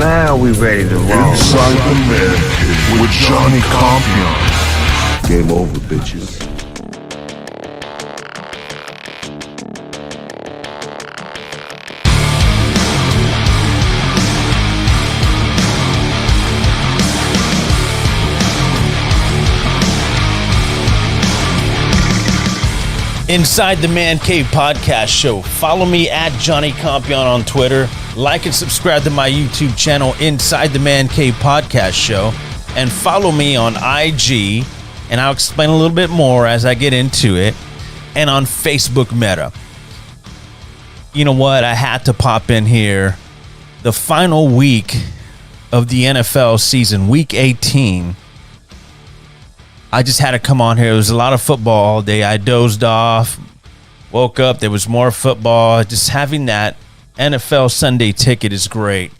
Now we ready to roll. Inside the ManCave with Johnny Compian. Game over, bitches. Inside the ManCave podcast show. Follow me at Johnny Compian on Twitter. Like and subscribe to my YouTube channel, Inside the ManCave podcast show. And follow me on IG, and I'll explain a little bit more as I get into it, and on Facebook Meta. You know what? I had to pop in here. The final week of the NFL season, week 18. I just had to come on here. There was a lot of football all day. I dozed off, woke up. There was more football. Just having that NFL Sunday ticket is great.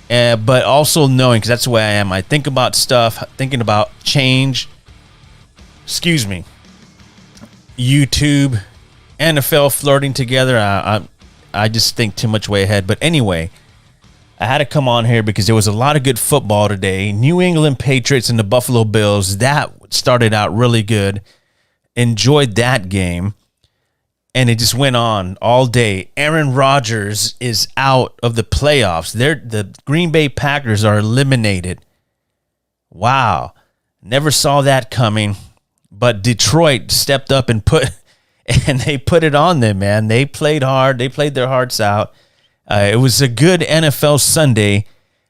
But also knowing, because that's the way I am. I think about stuff, thinking about change. Excuse me. YouTube, NFL flirting together. I just think too much way ahead. But anyway, I had to come on here because there was a lot of good football today. New England Patriots and the Buffalo Bills. That started out really good. Enjoyed that game. And it just went on all day. Aaron Rodgers is out of the playoffs. The Green Bay Packers are eliminated. Wow. Never saw that coming. But Detroit stepped up and they put it on them, man. They played hard. They played their hearts out. It was a good NFL Sunday.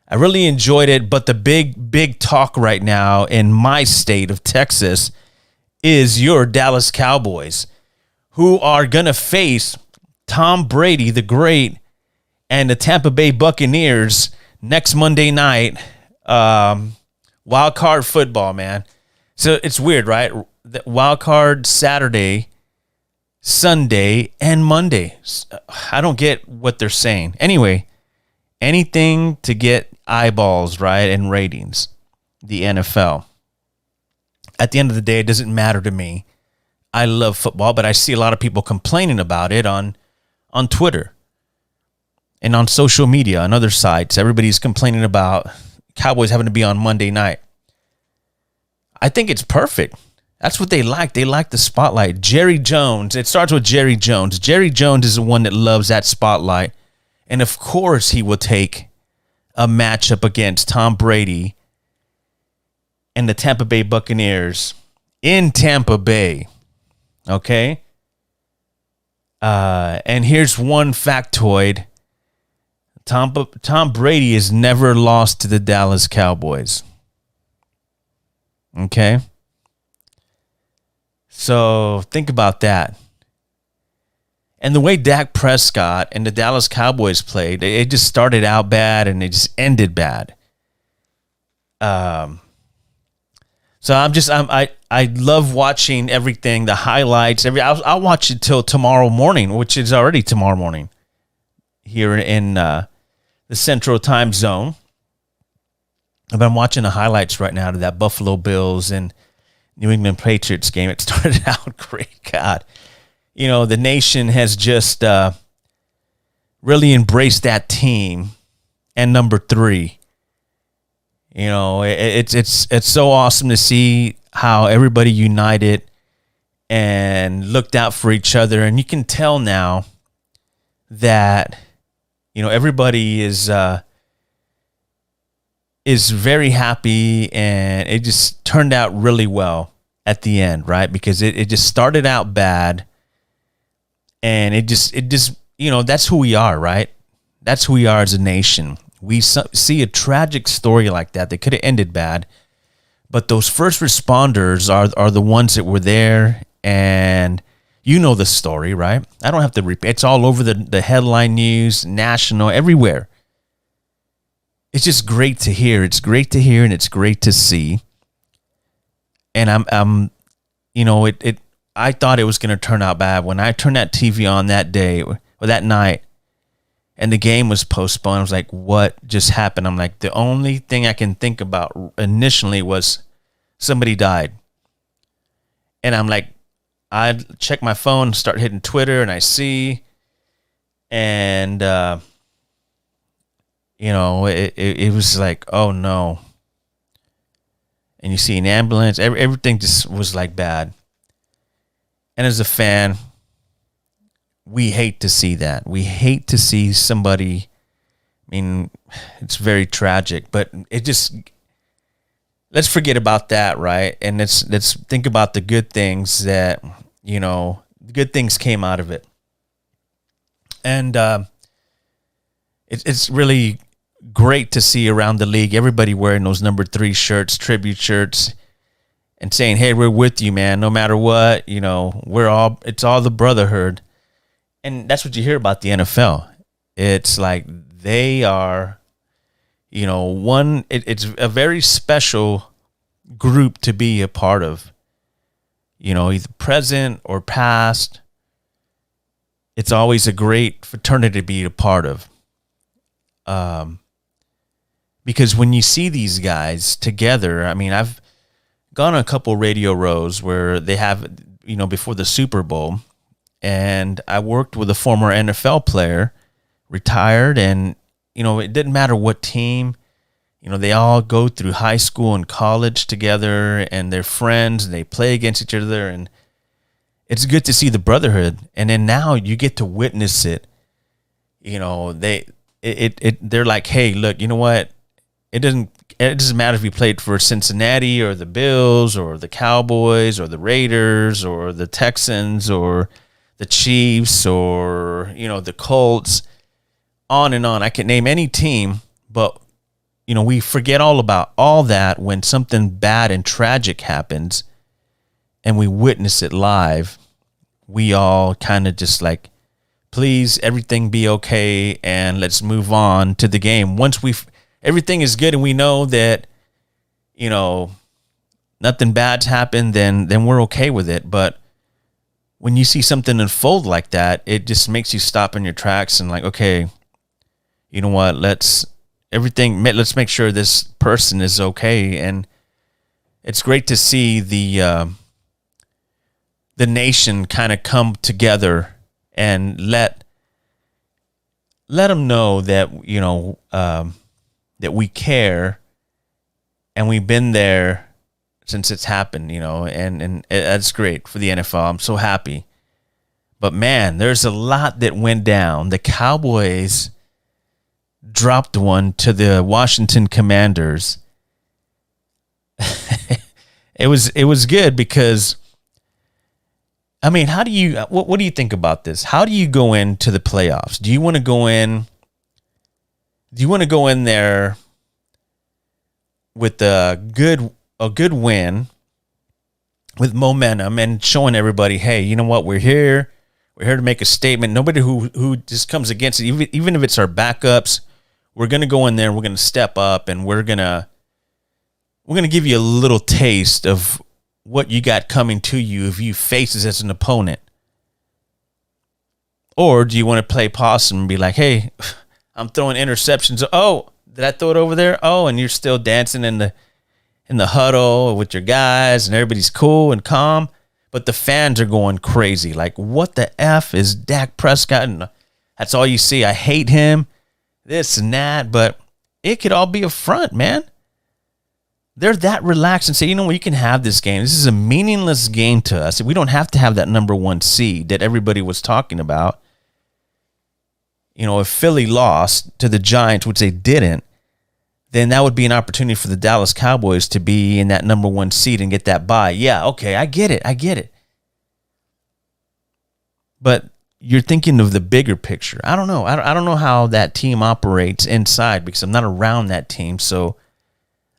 I really enjoyed it, but the big talk right now in my state of Texas is your Dallas Cowboys, who are going to face Tom Brady, the Great, and the Tampa Bay Buccaneers next Monday night. Wild card football, man. So it's weird, right? The wild card Saturday, Sunday, and Monday. I don't get what they're saying. Anyway, anything to get eyeballs, right, and ratings. The NFL. At the end of the day, it doesn't matter to me. I love football, but I see a lot of people complaining about it on Twitter and on social media, on other sites. Everybody's complaining about Cowboys having to be on Monday night. I think it's perfect. That's what they like. They like the spotlight. Jerry Jones. It starts with Jerry Jones. Jerry Jones is the one that loves that spotlight. And of course he will take a matchup against Tom Brady and the Tampa Bay Buccaneers in Tampa Bay. Okay? And here's one factoid. Tom Brady has never lost to the Dallas Cowboys. Okay? So think about that. And the way Dak Prescott and the Dallas Cowboys played, it just started out bad and it just ended bad. So I love watching everything, the highlights. I'll watch it till tomorrow morning, which is already tomorrow morning here in the Central Time Zone. But I'm watching the highlights right now to that Buffalo Bills and New England Patriots game. It started out great. God, you know, the nation has just really embraced that team and number 3. You know, it's so awesome to see how everybody united and looked out for each other. And you can tell now that, you know, everybody is very happy, and it just turned out really well at the end, right? Because it just started out bad, and it just, you know, that's who we are, right? That's who we are as a nation. We see a tragic story like that could have ended bad, but those first responders are the ones that were there, and you know the story, right? I don't have to repeat. It's all over the headline news, national, everywhere. It's just great to hear. It's great to hear, and it's great to see. And I'm, you know, I thought it was going to turn out bad when I turned that TV on that day or that night, and the game was postponed. I was like, what just happened? I'm like, the only thing I can think about initially was somebody died. And I'm like, I check my phone, start hitting Twitter, and I see, and it was like, oh no. And you see an ambulance, everything just was like bad. And as a fan, we hate to see that. We hate to see somebody, I mean, it's very tragic, but it just, let's forget about that, right? And let's think about the good things that, good things came out of it. And it's really great to see around the league everybody wearing those number 3 shirts, tribute shirts, and saying, hey, we're with you, man, no matter what. It's all the brotherhood. And that's what you hear about the NFL. It's like they are, it's a very special group to be a part of, either present or past. It's always a great fraternity to be a part of. Because when you see these guys together, I mean, I've gone on a couple radio rows where they have, before the Super Bowl, and I worked with a former NFL player, retired, and, it didn't matter what team, they all go through high school and college together, and they're friends, and they play against each other, and it's good to see the brotherhood. And then now you get to witness it. They're like, hey, look, you know what? It doesn't matter if you played for Cincinnati or the Bills or the Cowboys or the Raiders or the Texans or the Chiefs or, the Colts, on and on. I can name any team, but, we forget all about all that when something bad and tragic happens and we witness it live. We all kind of just like, please, everything be okay, and let's move on to the game. Once everything is good and we know that, nothing bad's happened, then we're okay with it. But when you see something unfold like that, it just makes you stop in your tracks and like, okay, you know what? Let's make sure this person is okay. And it's great to see the nation kind of come together and let them know that, that we care and we've been there since it's happened, and that's great for the NFL. I'm so happy. But man, there's a lot that went down. The Cowboys dropped one to the Washington Commanders. It was good because, I mean, what do you think about this? How do you go into the playoffs? Do you want to go in there with a good win, with momentum, and showing everybody, hey, you know what, we're here to make a statement. Nobody who just comes against it, even if it's our backups, we're going to go in there, we're going to step up, and we're going to give you a little taste of what you got coming to you if you face us as an opponent. Or do you want to play possum and be like, hey, I'm throwing interceptions. Oh, did I throw it over there? Oh, and you're still dancing in the huddle with your guys and everybody's cool and calm, but the fans are going crazy. Like, what the F is Dak Prescott? And that's all you see. I hate him, this and that, but it could all be a front, man. They're that relaxed and say, you know what, you can have this game. This is a meaningless game to us. We don't have to have that number 1 seed that everybody was talking about. If Philly lost to the Giants, which they didn't, then that would be an opportunity for the Dallas Cowboys to be in that number 1 seed and get that bye. Yeah, okay, I get it. But you're thinking of the bigger picture. I don't know. I don't know how that team operates inside because I'm not around that team, so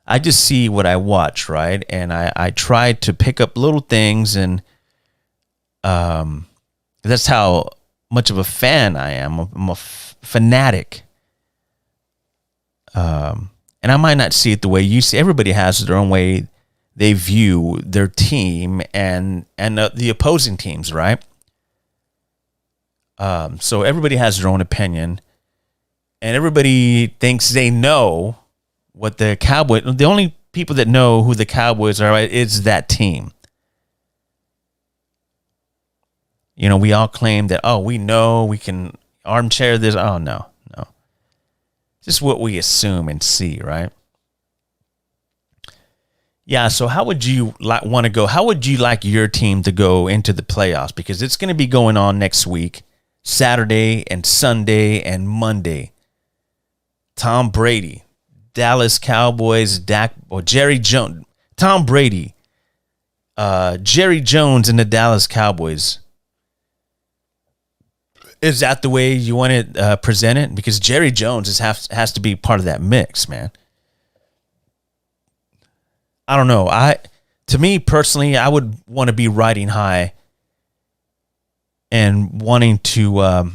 I just see what I watch, right? And I try to pick up little things, and that's how much of a fan I am. I'm a fanatic. And I might not see it the way you see. Everybody has their own way they view their team and the opposing teams, right? So everybody has their own opinion, and everybody thinks they know what the Cowboys. The only people that know who the Cowboys are, right, is that team. We all claim that, oh, we know, we can armchair this. Oh, no. Just what we assume and see, right? Yeah, so how would you want to go? How would you like your team to go into the playoffs? Because it's going to be going on next week, Saturday and Sunday and Monday. Tom Brady, Dallas Cowboys, Jerry Jones, Tom Brady, Jerry Jones and the Dallas Cowboys. Is that the way you want it presented? Because Jerry Jones has to be part of that mix, man. I don't know. To me personally, I would want to be riding high and wanting to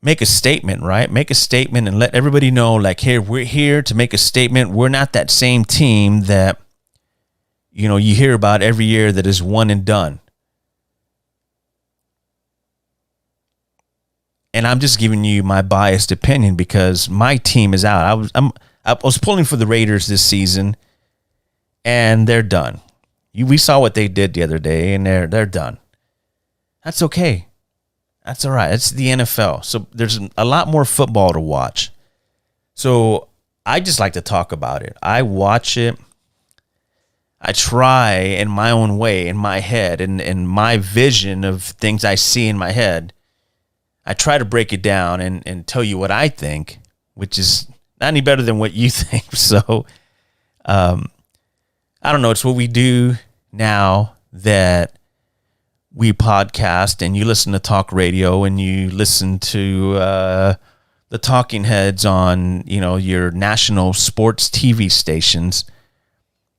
make a statement, right? Make a statement and let everybody know, like, here, we're here to make a statement. We're not that same team that, you hear about every year that is one and done. And I'm just giving you my biased opinion because my team is out. I was pulling for the Raiders this season, and they're done. We saw what they did the other day, and they're done. That's okay. That's all right. It's the NFL. So there's a lot more football to watch. So I just like to talk about it. I watch it. I try in my own way, in my head, and my vision of things I see in my head. I try to break it down and tell you what I think, which is not any better than what you think. So I don't know. It's what we do now that we podcast and you listen to talk radio and you listen to the talking heads on, your national sports TV stations.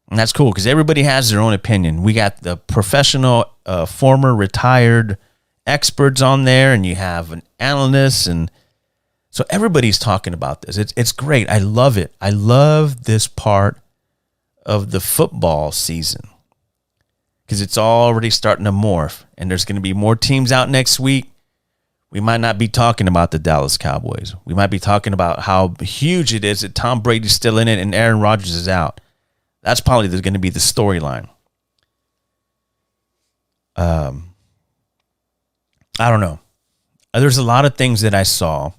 And that's cool because everybody has their own opinion. We got the professional, former retired experts on there, and you have an analyst. And so everybody's talking about this. It's great. I love it. I love this part of the football season because it's already starting to morph, and there's going to be more teams out next week. We might not be talking about the Dallas Cowboys. We might be talking about how huge it is that Tom Brady's still in it and Aaron Rodgers is out. That's probably going to be the storyline. I don't know. There's a lot of things that I saw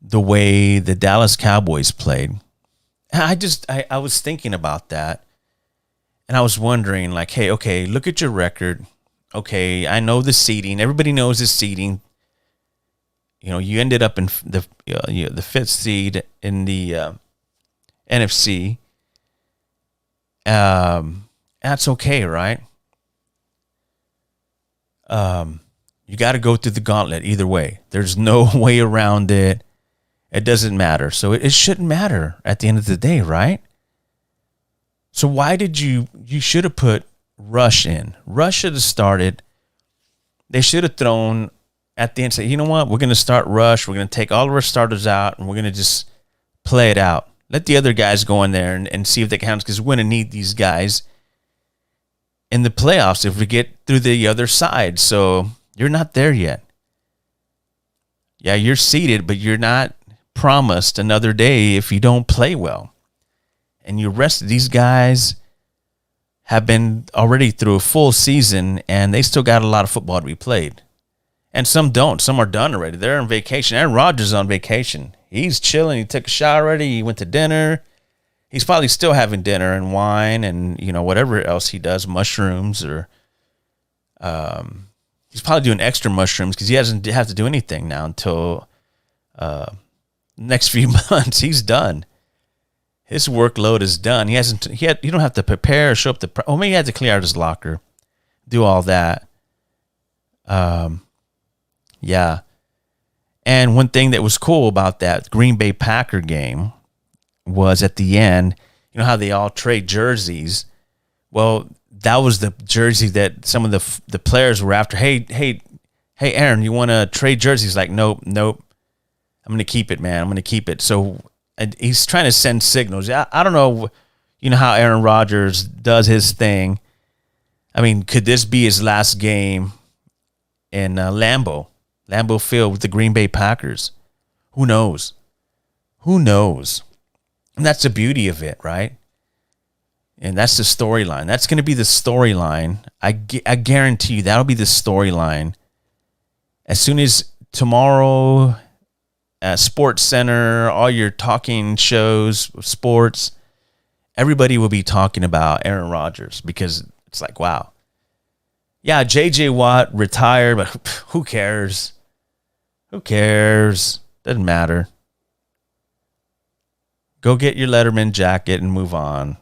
the way the Dallas Cowboys played. I was thinking about that, and I was wondering, like, hey, okay, look at your record. Okay, I know the seeding. Everybody knows the seeding. You ended up in the fifth seed in the NFC. That's okay, right? You got to go through the gauntlet either way. There's no way around it. It doesn't matter. So it shouldn't matter at the end of the day, right? So why did you should have put Rush in. Rush should have started. They should have thrown at the end, say, you know what? We're going to start Rush. We're going to take all of our starters out, and we're going to just play it out. Let the other guys go in there and see if they can, because we're going to need these guys in the playoffs if we get through the other side. So you're not there yet. Yeah, you're seeded, but you're not promised another day if you don't play well. And you rest of these guys have been already through a full season, and they still got a lot of football to be played. And some don't. Some are done already. They're on vacation. Aaron Rodgers is on vacation. He's chilling. He took a shower already. He went to dinner. He's probably still having dinner and wine and, whatever else he does, mushrooms or he's probably doing extra mushrooms because he doesn't have to do anything now until next few months. He's done. His workload is done. He don't have to prepare or show up maybe he had to clear out his locker, do all that. Yeah. And one thing that was cool about that Green Bay Packer game was at the end, how they all trade jerseys. Well, that was the jersey that some of the players were after. Hey, Aaron, you want to trade jerseys? Like, nope. I'm going to keep it, man. I'm going to keep it. So he's trying to send signals. I don't know, how Aaron Rodgers does his thing. I mean, could this be his last game in Lambeau Field with the Green Bay Packers? Who knows? And that's the beauty of it, right? And that's the storyline. That's going to be the storyline. I guarantee you that'll be the storyline. As soon as tomorrow Sports Center, all your talking shows, sports, everybody will be talking about Aaron Rodgers because it's like, wow. Yeah, J.J. Watt retired, but who cares? Who cares? Doesn't matter. Go get your Letterman jacket and move on.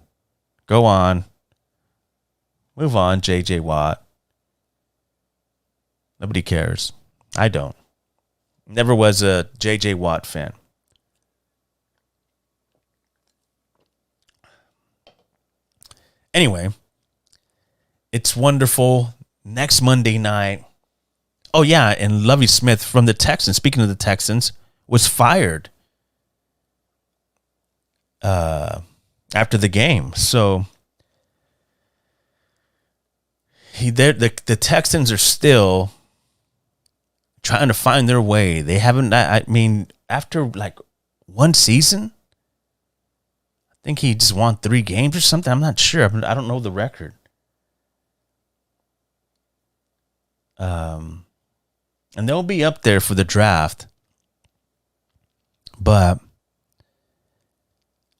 Go on. Move on, J.J. Watt. Nobody cares. I don't. Never was a J.J. Watt fan. Anyway, it's wonderful. Next Monday night. Oh, yeah, and Lovie Smith from the Texans, speaking of the Texans, was fired after the game. So the Texans are still trying to find their way. They haven't, I mean, after like one season, I think he just won 3 games or something. I'm not sure. I don't know the record. And they'll be up there for the draft. But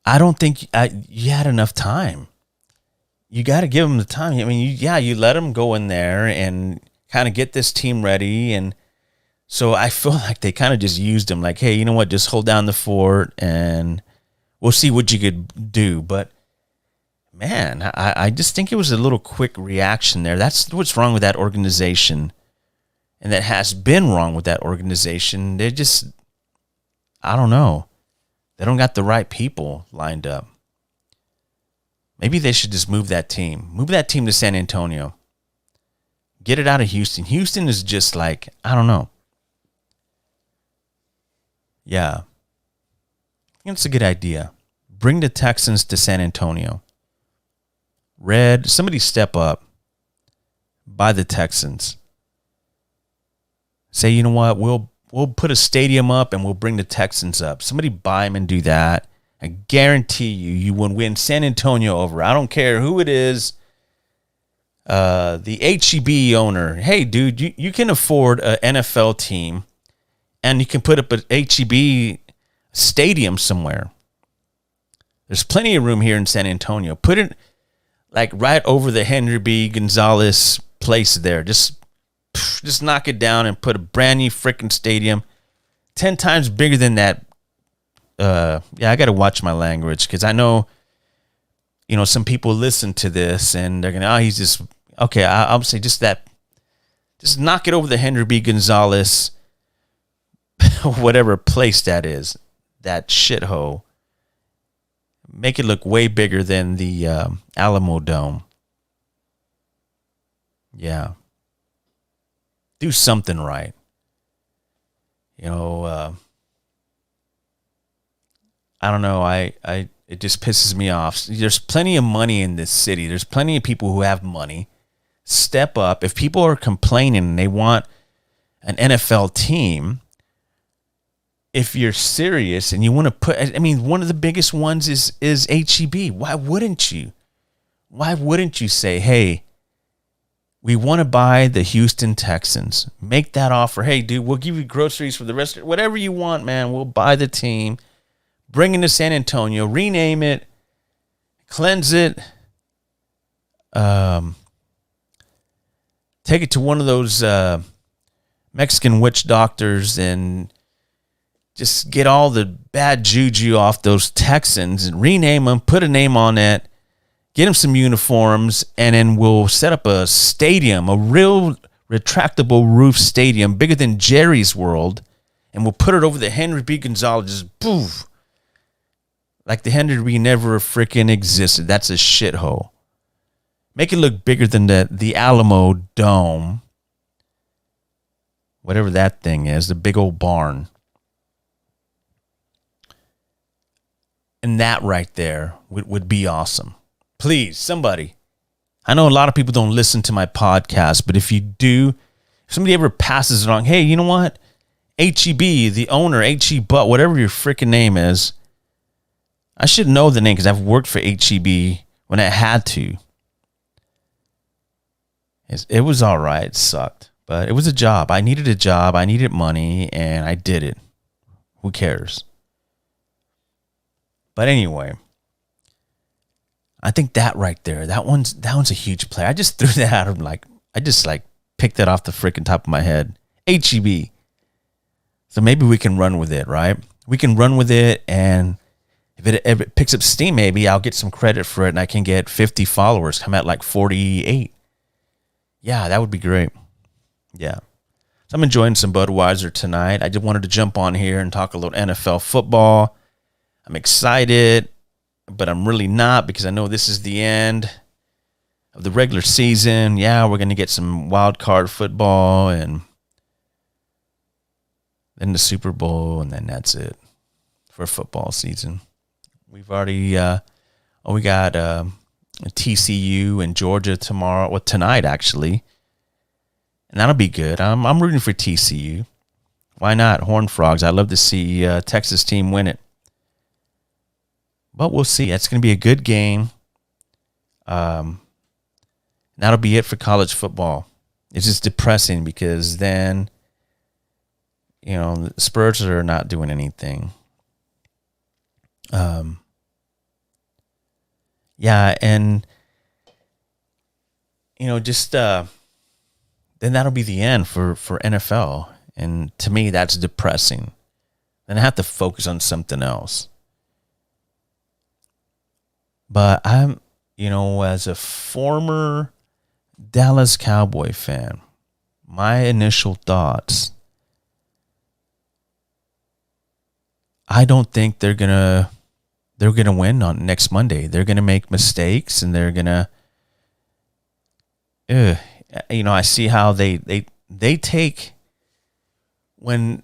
I don't think you had enough time. You got to give them the time. I mean, you let them go in there and kind of get this team ready. And so I feel like they kind of just used him like, hey, you know what? Just hold down the fort and we'll see what you could do. But, man, I just think it was a little quick reaction there. That's what's wrong with that organization. And that has been wrong with that organization. They're just, I don't know. They don't got the right people lined up. Maybe they should just move that team. Move that team to San Antonio. Get it out of Houston. Houston is just like, I don't know. Yeah. I think it's a good idea. Bring the Texans to San Antonio. Red, somebody step up. Buy the Texans. Say, you know what, we'll put a stadium up and we'll bring the Texans up. Somebody buy them and do that. I guarantee you will win San Antonio over. I don't care who it is. The HEB owner. Hey, dude, you can afford an NFL team and you can put up an HEB stadium somewhere. There's plenty of room here in San Antonio. Put it like right over the Henry B. Gonzalez place there. Just knock it down and put a brand new freaking stadium 10 times bigger than that. I got to watch my language because I know, some people listen to this and they're going to, he's just, okay, I'll say just knock it over the Henry B. Gonzalez, whatever place that is, that shithole. Make it look way bigger than the Alamo Dome. Yeah. Do something right. I don't know. It just pisses me off. There's plenty of money in this city. There's plenty of people who have money. Step up. If people are complaining and they want an NFL team, if you're serious and you want to put, one of the biggest ones is HEB. Why wouldn't you? Why wouldn't you say, hey, we want to buy the Houston Texans. Make that offer. Hey, dude, we'll give you groceries for the rest of it. Whatever you want, man. We'll buy the team. Bring it to San Antonio. Rename it. Cleanse it. Take it to one of those Mexican witch doctors and just get all the bad juju off those Texans and rename them. Put a name on it. Get them some uniforms, and then we'll set up a stadium, a real retractable roof stadium, bigger than Jerry's World, and we'll put it over the Henry B. Gonzalez. Just poof. Like the Henry B. never freaking existed. That's a shithole. Make it look bigger than the Alamo Dome. Whatever that thing is, the big old barn. And that right there would be awesome. Please, somebody. I know a lot of people don't listen to my podcast, but if you do, if somebody ever passes it on, hey, you know what? HEB, the owner, HEB, whatever your freaking name is, I should know the name because I've worked for HEB when I had to. It was all right. It sucked, but it was a job. I needed a job. I needed money, and I did it. Who cares? But anyway, I think that right there, that one's a huge play. I just threw that out of I just picked that off the freaking top of my head. HEB. So maybe we can run with it, right? We can run with it, and if it picks up steam, maybe I'll get some credit for it, and I can get 50 followers. Come at 48. Yeah, that would be great. Yeah. So I'm enjoying some Budweiser tonight. I just wanted to jump on here and talk a little NFL football. I'm excited, but I'm really not, because I know this is the end of the regular season. Yeah, we're going to get some wild card football, and then the Super Bowl, and then that's it for football season. We've already, we got TCU and Georgia tomorrow, well, tonight actually, and that'll be good. I'm rooting for TCU. Why not? Horned Frogs. I'd love to see Texas team win it, but we'll see. It's going to be a good game. That'll be it for college football. It's just depressing because then, the Spurs are not doing anything. Yeah, and just then that'll be the end for NFL, and to me that's depressing. Then I have to focus on something else. But I'm, as a former Dallas Cowboy fan, my initial thoughts, I don't think they're gonna win on next Monday. They're gonna make mistakes, and they're gonna, I see how they take, when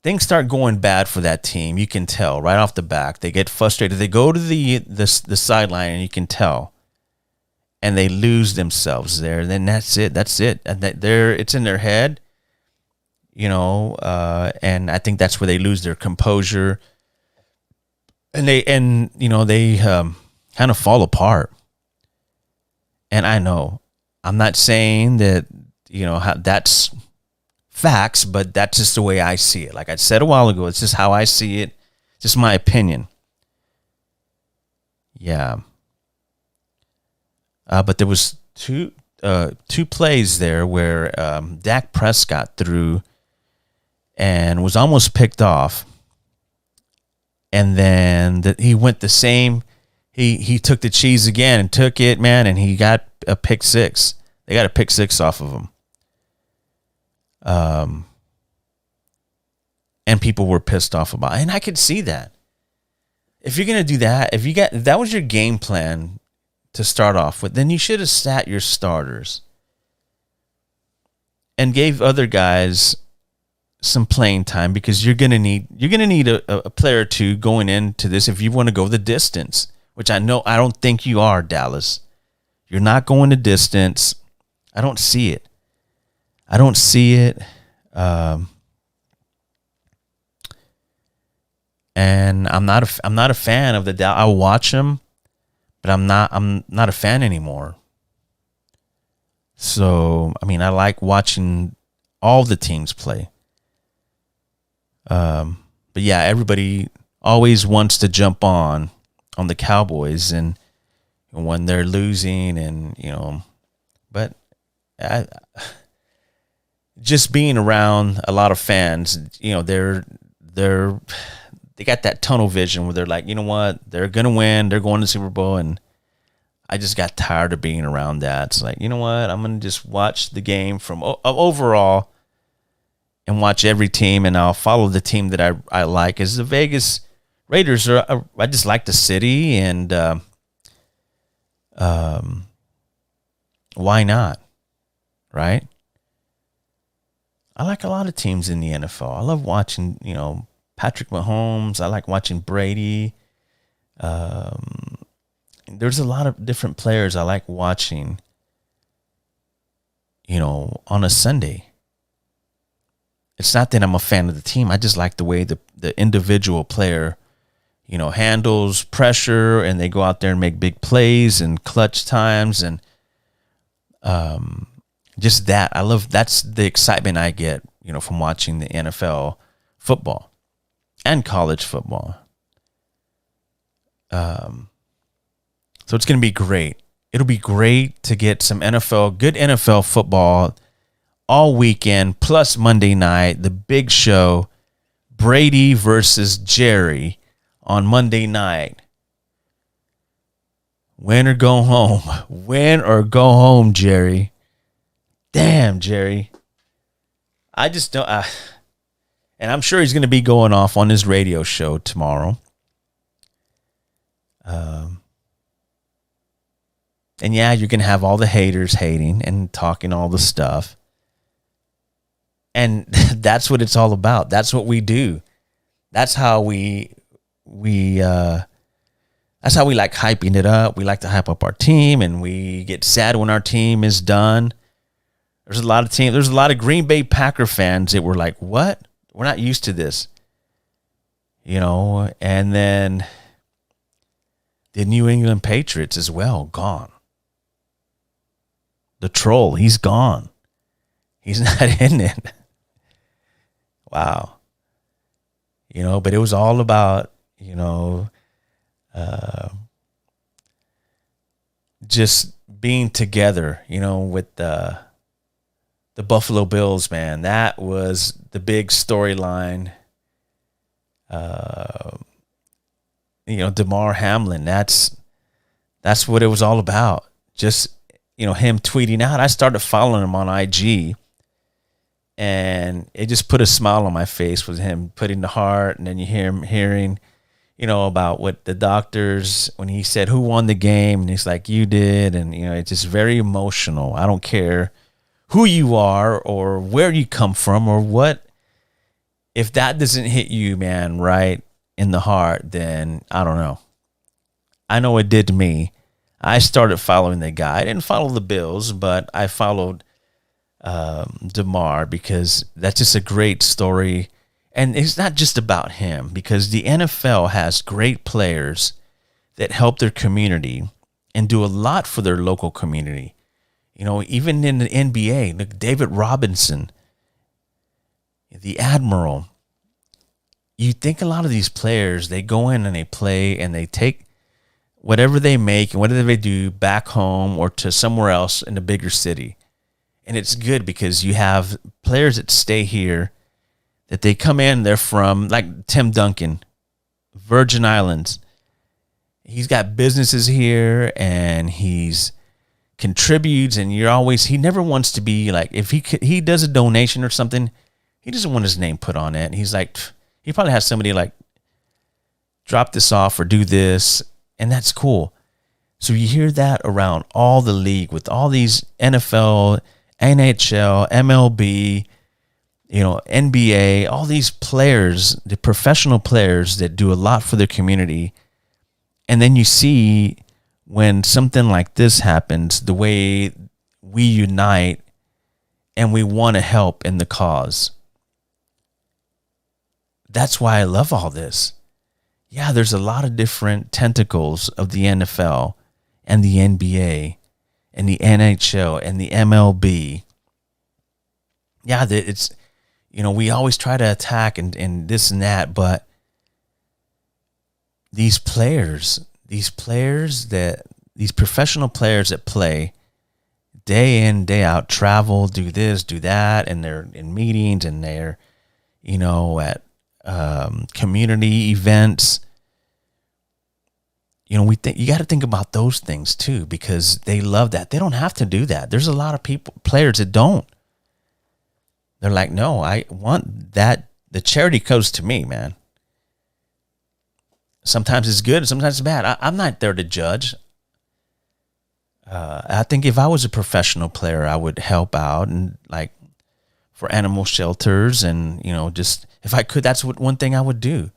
things start going bad for that team, you can tell right off the back. They get frustrated. They go to the sideline, and you can tell, and they lose themselves there. Then that's it. And it's in their head. And I think that's where they lose their composure, and they kind of fall apart. And I know I'm not saying that, that's facts, but that's just the way I see it. Like I said a while ago, it's just how I see it. Just my opinion. Yeah. But there was two plays there where Dak Prescott threw and was almost picked off, and then he went the same. He took the cheese again and took it, man, and he got a pick six. They got a pick six off of him. And people were pissed off about it, and I could see that. If you're gonna do that, if that was your game plan to start off with, then you should have sat your starters and gave other guys some playing time, because you're gonna need a player or two going into this if you want to go the distance, which I don't think you are, Dallas. You're not going the distance. I don't see it. And I'm not a fan of the Dallas. I watch them, but I'm not a fan anymore. So I like watching all the teams play. But yeah, everybody always wants to jump on the Cowboys, and when they're losing, and but just being around a lot of fans, they got that tunnel vision where they're like, you know what, they're gonna win, they're going to the Super Bowl, and I just got tired of being around that. It's like, you know what, I'm gonna just watch the game from overall, and watch every team, and I'll follow the team that I like. As the Vegas Raiders are, I just like the city, and why not, right? I like a lot of teams in the NFL. I love watching, Patrick Mahomes. I like watching Brady. There's a lot of different players I like watching, on a Sunday. It's not that I'm a fan of the team. I just like the way the individual player, handles pressure, and they go out there and make big plays and clutch times, and just that. That's the excitement I get, from watching the NFL football. and college football. So it's going to be great. It'll be great to get some good NFL football all weekend, plus Monday night, the big show, Brady versus Jerry on Monday night. Win or go home. Win or go home, Jerry. Damn, Jerry. I just don't. And I'm sure he's going to be going off on his radio show tomorrow. And yeah, you're going to have all the haters hating and talking all the stuff. And that's what it's all about. That's what we do. That's how we like hyping it up. We like to hype up our team, and we get sad when our team is done. There's a lot of Green Bay Packer fans that were like, what? We're not used to this. And then the New England Patriots as well, gone. The troll, he's gone. He's not in it. Wow. But it was all about, just being together, with the Buffalo Bills, man. That was the big storyline. DeMar Hamlin, that's what it was all about. Just, him tweeting out. I started following him on IG, and it just put a smile on my face with him putting the heart, and then you hear him hearing, about what the doctors, when he said who won the game, and he's like, you did, and it's just very emotional. I don't care who you are or where you come from or what. If that doesn't hit you, man, right in the heart, then I don't know. I know it did to me. I started following the guy. I didn't follow the Bills, but I followed DeMar because that's just a great story. And it's not just about him, because the NFL has great players that help their community and do a lot for their local community. Even in the NBA, like David Robinson, the Admiral. You think a lot of these players, they go in and they play and they take whatever they make and whatever they do back home or to somewhere else in a bigger city. And it's good because you have players that stay here, that they come in, they're from, like Tim Duncan, Virgin Islands. He's got businesses here and he's contributes, and he never wants to be like, if he does a donation or something, he doesn't want his name put on it. And he's like, he probably has somebody like drop this off or do this, and that's cool. So you hear that around all the league with all these NFL, NHL, MLB, NBA, all these players, the professional players that do a lot for their community. And then you see when something like this happens, the way we unite and we want to help in the cause. That's why I love all this. Yeah, there's a lot of different tentacles of the NFL and the NBA and the NHL and the MLB. Yeah, it's, we always try to attack and this and that, but these professional players that play day in, day out, travel, do this, do that, and they're in meetings and they're, at community events. We think you got to think about those things too, because they love that. They don't have to do that. There's a lot of players that don't. They're like, no, I want that. The charity goes to me, man. Sometimes it's good, sometimes it's bad. I'm not there to judge. I think if I was a professional player, I would help out and like for animal shelters and, just if I could, that's one thing I would do.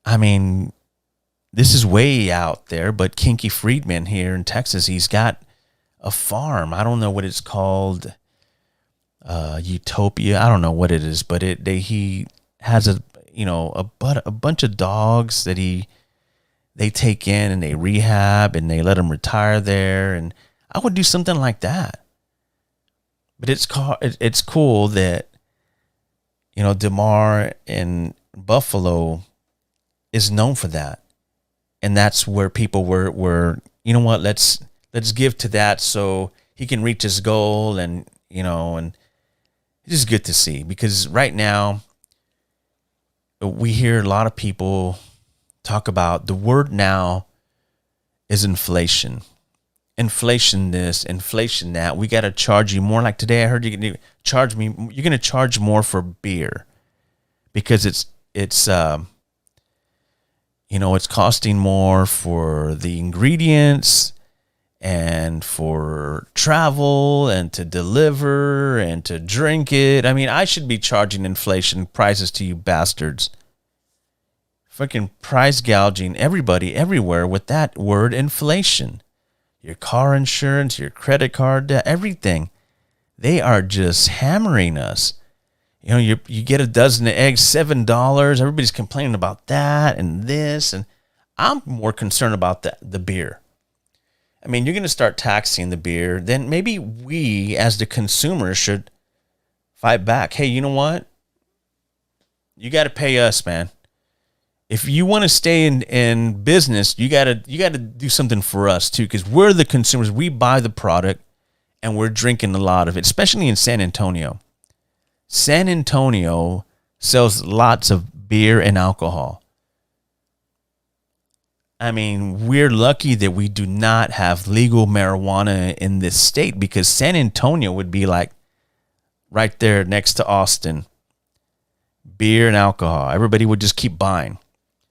I mean, this is way out there, but Kinky Friedman here in Texas, he's got a farm. I don't know what it's called. Utopia. I don't know what it is, but he has a bunch of dogs that they take in and they rehab and they let them retire there. And I would do something like that. But it's cool that, DeMar in Buffalo is known for that. And that's where people were, let's give to that so he can reach his goal. And, and it's just good to see, because right now we hear a lot of people talk about the word now is inflation. Inflation this, inflation that. We got to charge you more. Like today I heard you're going to charge more for beer because it's costing more for the ingredients and for travel and to deliver and to drink it. I mean, I should be charging inflation prices to you bastards. Freaking price gouging everybody everywhere with that word inflation. Your car insurance, your credit card debt, everything. They are just hammering us. You get a dozen of eggs, $7. Everybody's complaining about that and this. And I'm more concerned about the beer. I mean, you're going to start taxing the beer. Then maybe we, as the consumer, should fight back. Hey, you know what? You got to pay us, man. If you want to stay in business, you got to do something for us too, because we're the consumers. We buy the product, and we're drinking a lot of it, especially in San Antonio. San Antonio sells lots of beer and alcohol. I mean, we're lucky that we do not have legal marijuana in this state, because San Antonio would be like right there next to Austin. Beer and alcohol. Everybody would just keep buying.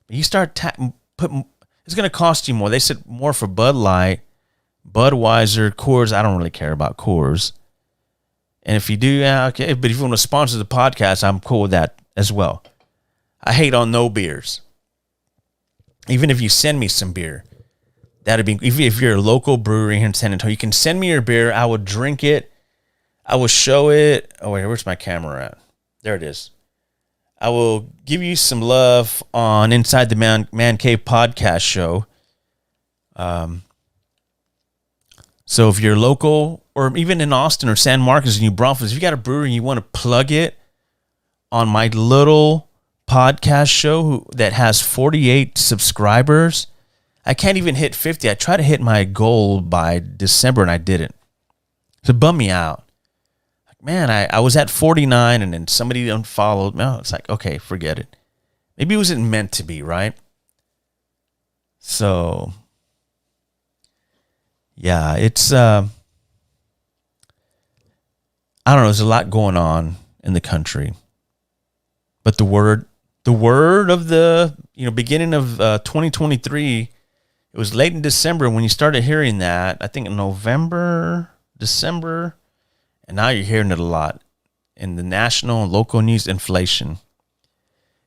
You start it's going to cost you more. They said more for Bud Light, Budweiser, Coors. I don't really care about Coors. And if you do, yeah, okay. But if you want to sponsor the podcast, I'm cool with that as well. I hate on no beers. Even if you send me some beer, that'd be, if you're a local brewery here in San Antonio, you can send me your beer. I will drink it. I will show it. Oh, wait, where's my camera at? There it is. I will give you some love on Inside the ManCave podcast show. So if you're local, or even in Austin or San Marcos and New Braunfels, if you got a brewery and you want to plug it on my little podcast show that has 48 subscribers, I can't even hit 50. I tried to hit my goal by December and I didn't. So it bummed me out. Man, I was at 49 and then somebody unfollowed. No, it's like, okay, forget it. Maybe it wasn't meant to be, right? So, yeah, it's, I don't know, there's a lot going on in the country. But the word of the, beginning of 2023, it was late in December when you started hearing that. I think in November, December. And now you're hearing it a lot in the national and local news. Inflation.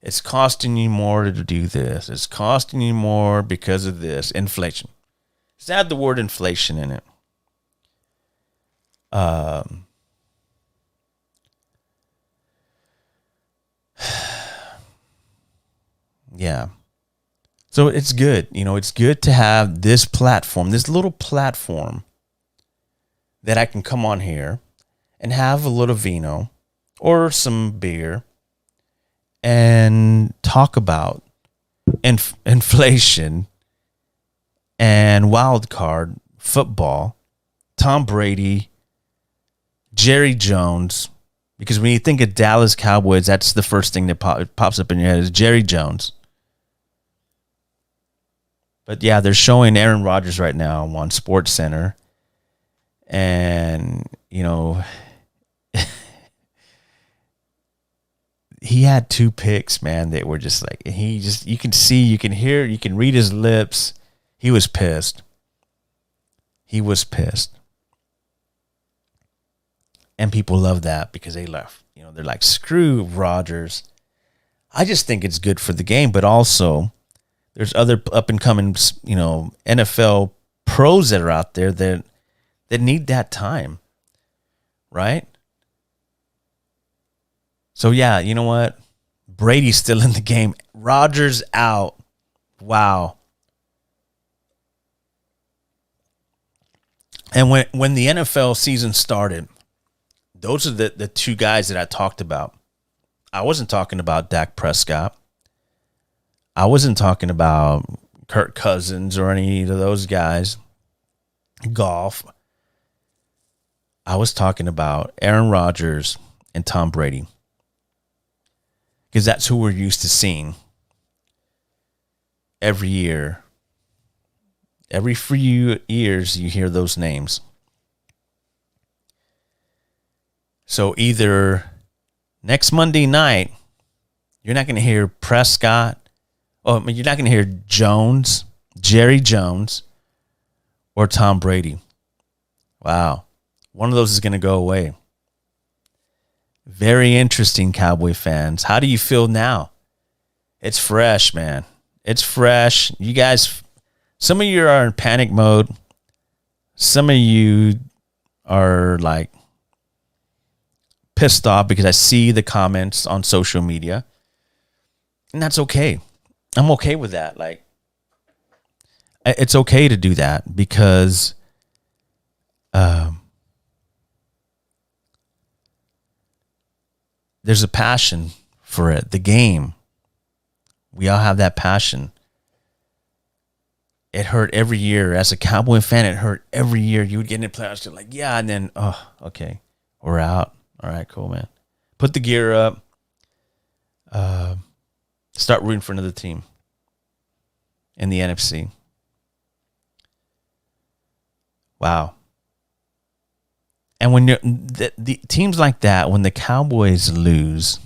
It's costing you more to do this. It's costing you more because of this. Inflation. Just add the word inflation in it. Yeah. So it's good. It's good to have this platform, this little platform that I can come on here and have a little vino or some beer and talk about inflation and wild card football, Tom Brady, Jerry Jones, because when you think of Dallas Cowboys, that's the first thing that pops up in your head is Jerry Jones. But yeah, they're showing Aaron Rodgers right now on Sports Center. And, he had two picks, man, that were just like, you can see, you can hear, you can read his lips. He was pissed. He was pissed. And people love that because they left. They're like, screw Rodgers. I just think it's good for the game, but also there's other up and coming, NFL pros that are out there that need that time, right? So, yeah, you know what? Brady's still in the game. Rodgers out. Wow. And when the NFL season started, those are the two guys that I talked about. I wasn't talking about Dak Prescott. I wasn't talking about Kirk Cousins or any of those guys. Golf. I was talking about Aaron Rodgers and Tom Brady. Because that's who we're used to seeing every year. Every few years you hear those names. So either next Monday night, you're not going to hear Prescott. Oh, you're not going to hear Jones, Jerry Jones, or Tom Brady. Wow. One of those is going to go away. Very interesting, Cowboy fans. How do you feel now? It's fresh, man. It's fresh. You guys, some of you are in panic mode. Some of you are like pissed off because I see the comments on social media. And that's okay. I'm okay with that. Like, it's okay to do that because there's a passion for it. The game. We all have that passion. It hurt every year. As a Cowboy fan, it hurt every year. You would get in the playoffs, you're like, yeah, and then, oh, okay, we're out. All right, cool, man. Put the gear up. Start rooting for another team in the NFC. Wow. And when the teams like that, when the Cowboys lose,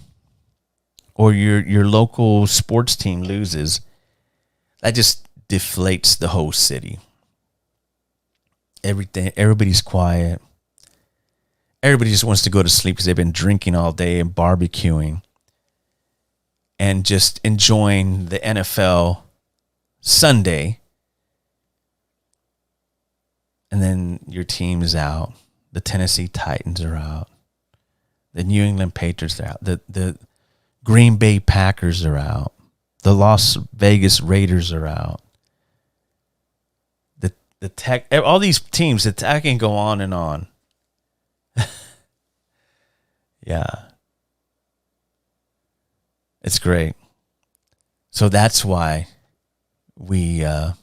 or your local sports team loses, that just deflates the whole city. Everybody's quiet. Everybody just wants to go to sleep because they've been drinking all day and barbecuing and just enjoying the NFL Sunday. And then your team is out. The Tennessee Titans are out. The New England Patriots are out. The Green Bay Packers are out. The Las Vegas Raiders are out. The Tech, all these teams, I can go on and on. Yeah. It's great. So that's why we are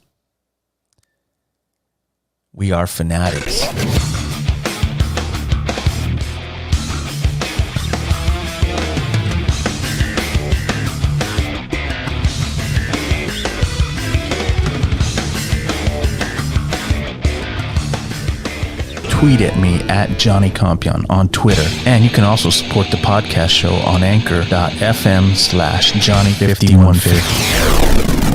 fanatics. Tweet at me at Johnny Compian on Twitter. And you can also support the podcast show on anchor.fm/Johnny5150.